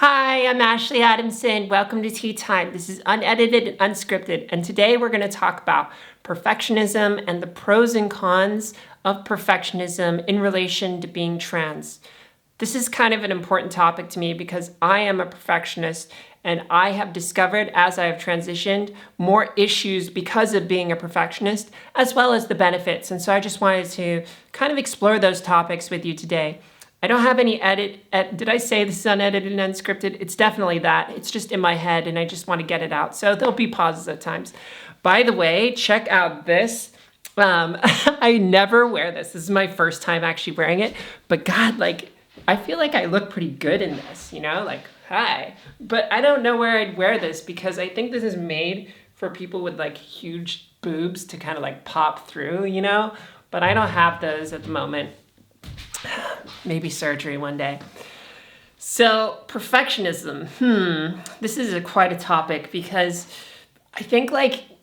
Hi, I'm Ashley Adamson. Welcome to Tea Time. This is unedited and unscripted, and today we're going to talk about perfectionism and the pros and cons of perfectionism in relation to being trans. This is kind of an important topic to me because I am a perfectionist and I have discovered as I have transitioned more issues because of being a perfectionist as well as the benefits. And so I just wanted to kind of explore those topics with you today. I don't have any did I say this is unedited and unscripted? It's definitely that. It's just in my head and I just want to get it out. So there'll be pauses at times. By the way, check out this. I never wear this. This is my first time actually wearing it. But God, I feel like I look pretty good in this, hi. But I don't know where I'd wear this because I think this is made for people with huge boobs to kind of pop through, But I don't have those at the moment. Maybe surgery one day. So perfectionism, this is quite a topic because I think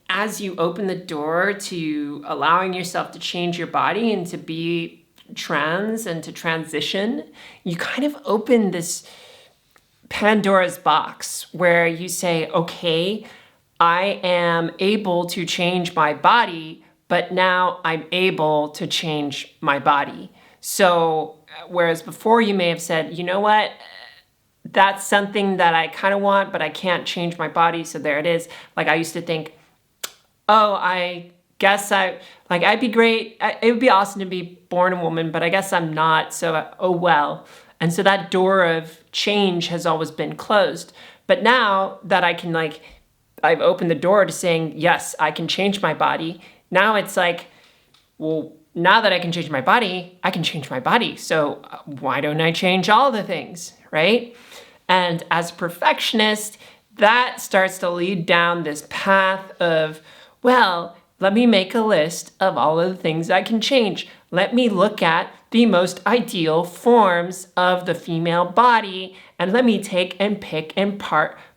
as you open the door to allowing yourself to change your body and to be trans and to transition, you kind of open this Pandora's box where you say, okay, I am able to change my body, but now I'm able to change my body. So whereas before you may have said, you know what, that's something that I kind of want, but I can't change my body. So there it is. I used to think, oh, I guess I'd be great. It would be awesome to be born a woman, but I guess I'm not. So, oh, well. And so that door of change has always been closed. But now that I can I've opened the door to saying, yes, I can change my body. Now it's well, now that I can change my body, I can change my body. So why don't I change all the things, right? And as a perfectionist, that starts to lead down this path of, well, let me make a list of all of the things I can change. Let me look at the most ideal forms of the female body, and let me take and pick and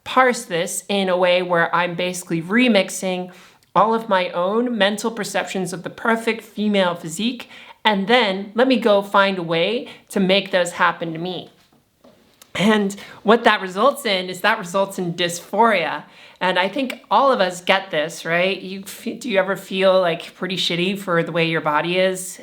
parse this in a way where I'm basically remixing all of my own mental perceptions of the perfect female physique, and then let me go find a way to make those happen to me. And what that results in is dysphoria. And I think all of us get this, right? Do you ever feel pretty shitty for the way your body is?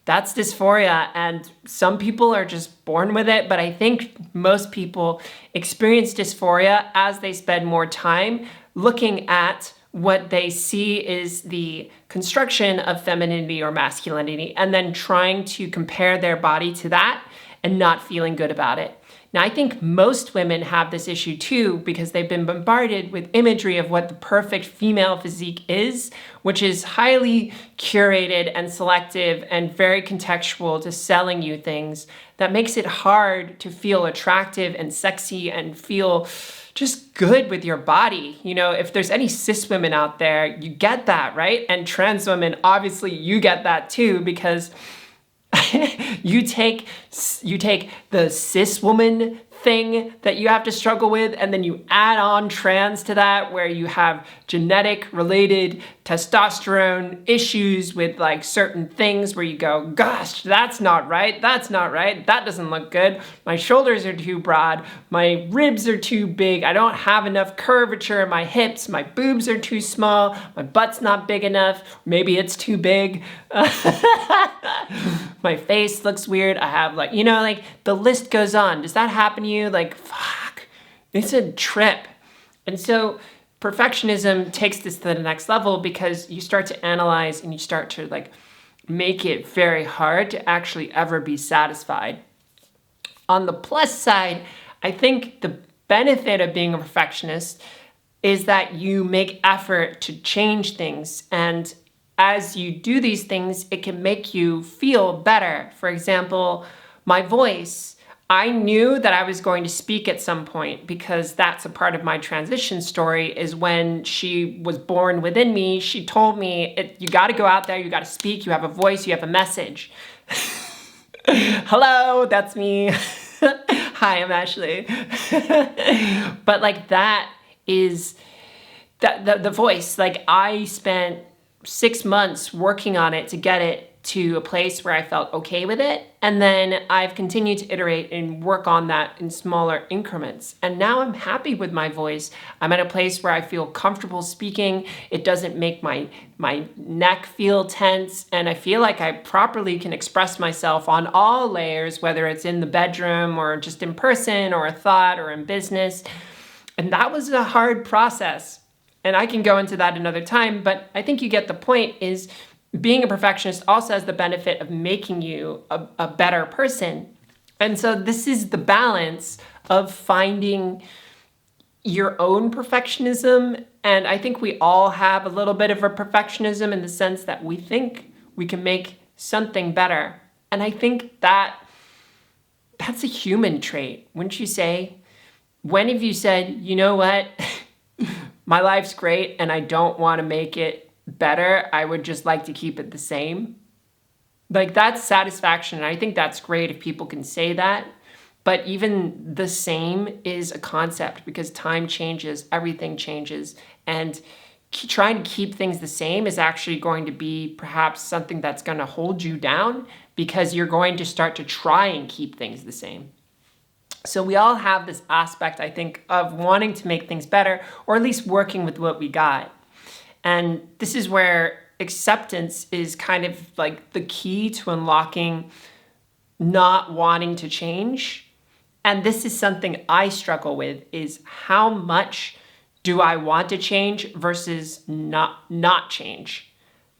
That's dysphoria. And some people are just born with it. But I think most people experience dysphoria as they spend more time looking at what they see is the construction of femininity or masculinity, and then trying to compare their body to that and not feeling good about it. Now, I think most women have this issue too because they've been bombarded with imagery of what the perfect female physique is, which is highly curated and selective and very contextual to selling you things that makes it hard to feel attractive and sexy and feel just good with your body. If there's any cis women out there, you get that, right? And trans women, obviously you get that too, because you take the cis woman thing that you have to struggle with, and then you add on trans to that, where you have genetic related testosterone issues with certain things where you go, gosh, that's not right, that doesn't look good, my shoulders are too broad, my ribs are too big, I don't have enough curvature in my hips, my boobs are too small, my butt's not big enough, maybe it's too big, my face looks weird, I have the list goes on. Does that happen to you? Fuck, it's a trip. And so perfectionism takes this to the next level because you start to analyze and you start to make it very hard to actually ever be satisfied. On the plus side, I think the benefit of being a perfectionist is that you make effort to change things, and as you do these things, it can make you feel better. For example, my voice. I knew that I was going to speak at some point because that's a part of my transition story, is when she was born within me, she told me, you got to go out there, you got to speak, you have a voice, you have a message. Hello, that's me. Hi, I'm Ashley. But that is the voice. I spent 6 months working on it to get it to a place where I felt okay with it. And then I've continued to iterate and work on that in smaller increments. And now I'm happy with my voice. I'm at a place where I feel comfortable speaking. It doesn't make my neck feel tense. And I feel like I properly can express myself on all layers, whether it's in the bedroom or just in person or a thought or in business. And that was a hard process. And I can go into that another time, but I think you get the point. Is being a perfectionist also has the benefit of making you a better person. And so this is the balance of finding your own perfectionism. And I think we all have a little bit of a perfectionism in the sense that we think we can make something better. And I think that that's a human trait. Wouldn't you say? When have you said, you know what, my life's great and I don't want to make it better, I would just like to keep it the same? Like, that's satisfaction. And I think that's great if people can say that. But even the same is a concept, because time changes, everything changes. And trying to keep things the same is actually going to be perhaps something that's going to hold you down, because you're going to start to try and keep things the same. So we all have this aspect, I think, of wanting to make things better, or at least working with what we got. And this is where acceptance is kind of like the key to unlocking not wanting to change. And this is something I struggle with, is how much do I want to change versus not change?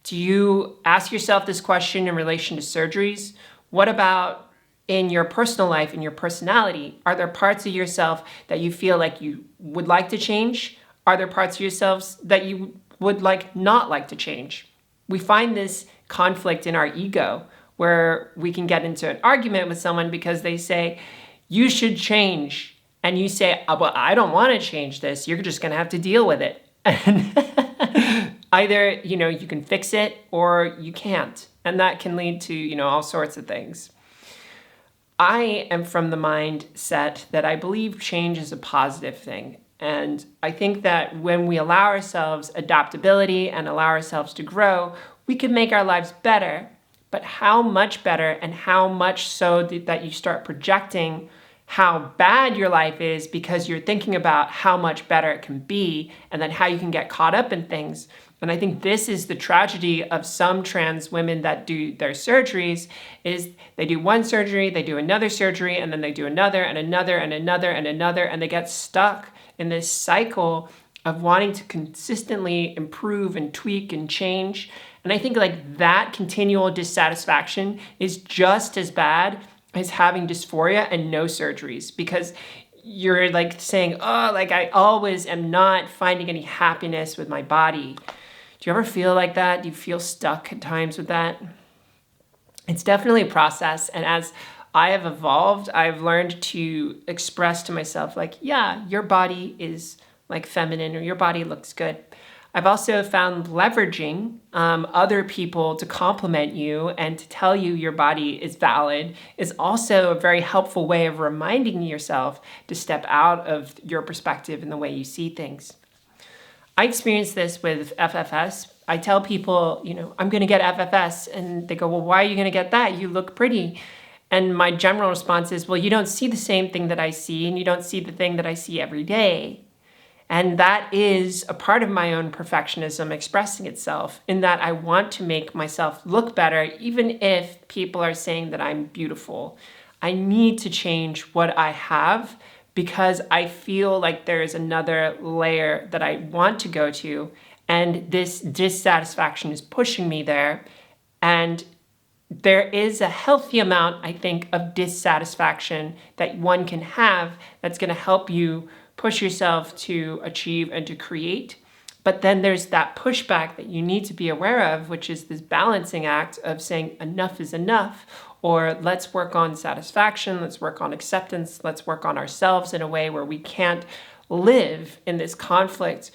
Do you ask yourself this question in relation to surgeries? What about in your personal life, in your personality? Are there parts of yourself that you feel like you would like to change? Are there parts of yourselves that you would not like to change? We find this conflict in our ego, where we can get into an argument with someone because they say, you should change. And you say, oh, well, I don't want to change this. You're just going to have to deal with it. And either, you can fix it or you can't. And that can lead to, all sorts of things. I am from the mindset that I believe change is a positive thing. And I think that when we allow ourselves adaptability and allow ourselves to grow, we can make our lives better. But how much better, and how much so that you start projecting how bad your life is because you're thinking about how much better it can be, and then how you can get caught up in things. And I think this is the tragedy of some trans women that do their surgeries, is they do one surgery, they do another surgery, and then they do another and another and another and another, and they get stuck in this cycle of wanting to consistently improve and tweak and change. And I think that continual dissatisfaction is just as bad as having dysphoria and no surgeries, because you're saying, oh, I always am not finding any happiness with my body. Do you ever feel like that? Do you feel stuck at times with that? It's definitely a process. And as I have evolved, I've learned to express to myself, yeah, your body is feminine, or your body looks good. I've also found leveraging other people to compliment you and to tell you your body is valid is also a very helpful way of reminding yourself to step out of your perspective and the way you see things. I experienced this with FFS. I tell people, I'm going to get FFS, and they go, well, why are you going to get that? You look pretty. And my general response is, well, you don't see the same thing that I see, and you don't see the thing that I see every day. And that is a part of my own perfectionism expressing itself, in that I want to make myself look better, even if people are saying that I'm beautiful. I need to change what I have, because I feel like there is another layer that I want to go to, and this dissatisfaction is pushing me there. And there is a healthy amount, I think, of dissatisfaction that one can have that's going to help you push yourself to achieve and to create. But then there's that pushback that you need to be aware of, which is this balancing act of saying enough is enough, or let's work on satisfaction, let's work on acceptance, let's work on ourselves in a way where we can't live in this conflict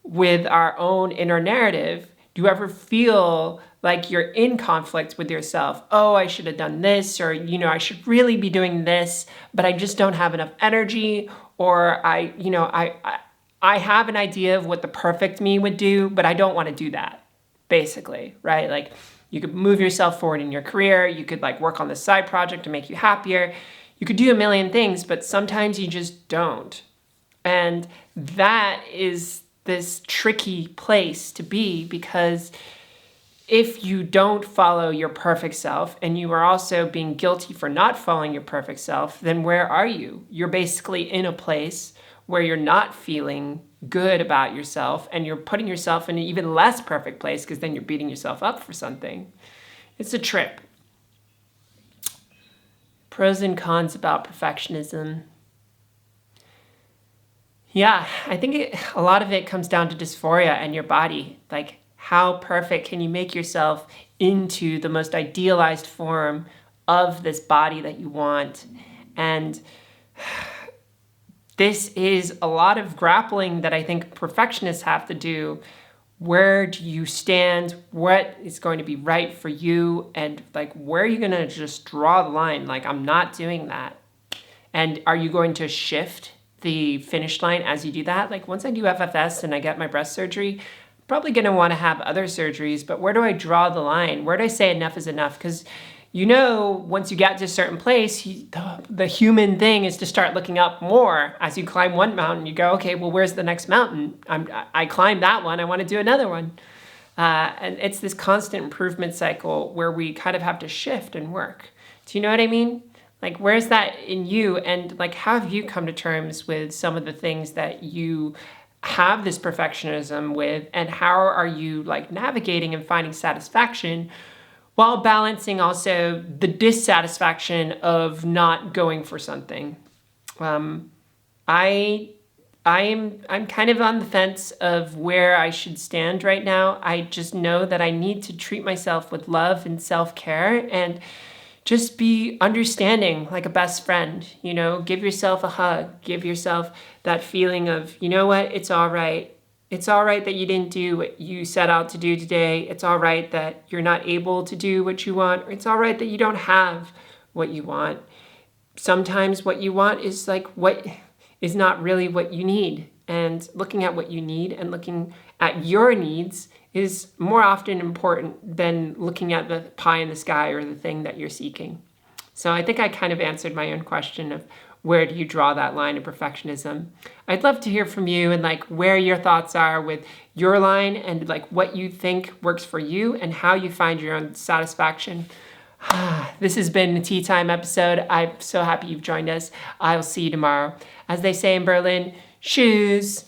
with our own inner narrative. Do you ever feel like you're in conflict with yourself? Oh, I should have done this, or, I should really be doing this, but I just don't have enough energy, or I have an idea of what the perfect me would do, but I don't want to do that, basically, right? You could move yourself forward in your career. You could like work on this side project to make you happier. You could do a million things, but sometimes you just don't. And that is this tricky place to be, because if you don't follow your perfect self and you are also being guilty for not following your perfect self, then where are you? You're basically in a place where you're not feeling good about yourself, and you're putting yourself in an even less perfect place, because then you're beating yourself up for something. It's a trip. Pros and cons about perfectionism. Yeah, I think a lot of it comes down to dysphoria and your body. Like, how perfect can you make yourself into the most idealized form of this body that you want? And this is a lot of grappling that I think perfectionists have to do. Where do you stand? What is going to be right for you? And like, where are you going to just draw the line? Like, I'm not doing that. And are you going to shift the finish line as you do that? Like, once I do FFS and I get my breast surgery, I'm probably going to want to have other surgeries, but where do I draw the line? Where do I say enough is enough? Because once you get to a certain place, the human thing is to start looking up more. As you climb one mountain, you go, okay, well, where's the next mountain? I climbed that one, I want to do another one. And it's this constant improvement cycle where we kind of have to shift and work. Do you know what I mean? Like, where's that in you? And like, how have you come to terms with some of the things that you have this perfectionism with? And how are you like navigating and finding satisfaction while balancing also the dissatisfaction of not going for something? I'm kind of on the fence of where I should stand right now. I just know that I need to treat myself with love and self-care, and just be understanding, like a best friend. Give yourself a hug, give yourself that feeling of, you know what, it's all right. It's all right that you didn't do what you set out to do today. It's all right that you're not able to do what you want. It's all right that you don't have what you want. Sometimes what you want is like what is not really what you need. And looking at what you need and looking at your needs is more often important than looking at the pie in the sky or the thing that you're seeking. So I think I kind of answered my own question of where do you draw that line of perfectionism? I'd love to hear from you and like where your thoughts are with your line, and like what you think works for you and how you find your own satisfaction. This has been the Tea Time episode. I'm so happy you've joined us. I'll see you tomorrow. As they say in Berlin, tschüss.